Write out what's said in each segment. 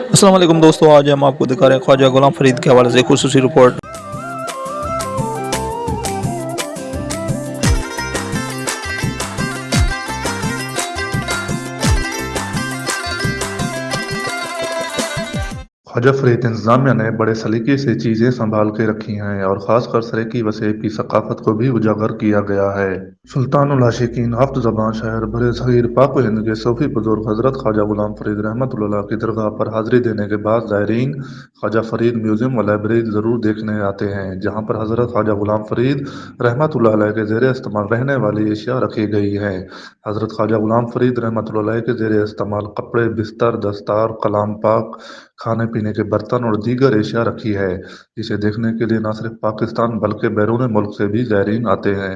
अस्सलाम वालेकुम दोस्तों, आज हम आपको दिखा रहे हैं ख्वाजा गुलाम फरीद के हवाले से खुसूसी रिपोर्ट। ख्वाजा फरीद इंतज़ामिया ने बड़े सलीके से चीज़ें संभाल के रखी हैं और ख़ासकर सराइकी वसेब की सकाफ़त को भी उजागर किया गया है। सुल्तानुल आशिकीन हफ्त ज़बान शहर बड़े सगीर पाक व हिंद के सूफी बुजुर्ग हज़रत ख्वाजा गुलाम फरीद रहमतुल्लाह की दरगाह पर हाज़िरी देने के बाद ज़ायरीन ख्वाजा फरीद म्यूज़ियम व लाइब्रेरी ज़रूर देखने आते हैं, जहाँ पर हज़रत ख्वाजा गुलाम फरीद रहमतुल्लाह अलैह के ज़ेर इस्तेमाल रहने वाली अशिया रखी गई हैं। हज़रत ख्वाजा गुलाम फरीद रहमतुल्लाह अलैह के ज़ेर इस्तेमाल कपड़े, बिस्तर, दस्तार, कलाम पाक, खाने पीने के बर्तन और दीगर एशिया रखी है, जिसे देखने के लिए न सिर्फ पाकिस्तान बल्कि बैरून मुल्क से भी ज़ायरीन आते हैं।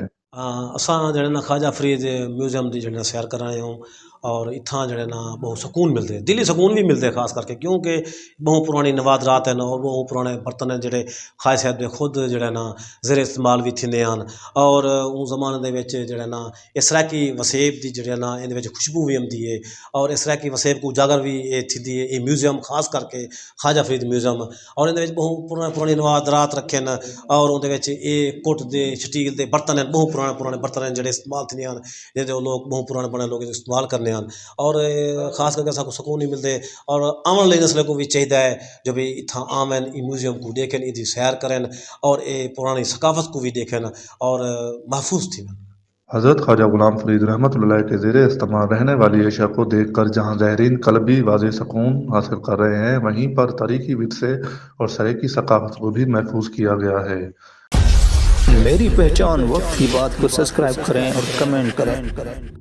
असां जड़े ना ख्वाजा फरीद म्यूज़ियम की जड़े सैर कर आए हूँ और इतना जड़े ना बहुत सुकून मिलते, दिली सुकून भी मिलते खास करके, क्योंकि बहुत पुरानी नवादरात हैं और बहुत पुराने बर्तन हैं जड़े ख्वाजा साहब ने खुद जड़े ना ज़ेर इस्तेमाल भी थींदे हैं और उस ज़माने दे विच जड़े ना इसराकी वसेब की जड़े ना इन विच खुशबू भी आती है और इसराकी वसेब को उजागर भी थींदी है। ये म्यूज़ियम खास करके ख्वाजा फरीद म्यूज़ियम और इन बहुत पुरानी नवादरात रखे हैं और उहदे विच कुट दे स्टील के बर्तन हैं, बहुत पुराने बर्तन हैं जड़े इस्तेमाल थींदे हैं, जिहदे लोग बहुत पुराने लोग इस्तेमाल करने हैं और खास करके साको सुकून नहीं मिलते और आने वाली नस्ल को भी चाहिए है जो भी इतना आवन म्यूज़ियम को देखें, इसकी सैर करें और ये पुरानी सकाफत को भी देखें और महफूज थी। हज़रत ख्वाजा गुलाम फरीद रहमतुल्लाह के ज़ेर इस्तेमाल रहने वाली अशिया को देखकर जहाँ ज़ायरीन कल्बी वाज़े सुकून हासिल कर रहे हैं, वहीं पर तारीखी विरसे और सराइकी सकाफत को भी महफूज किया गया है। मेरी पहचान वक्त की बात को सब्सक्राइब करें और कमेंट करें।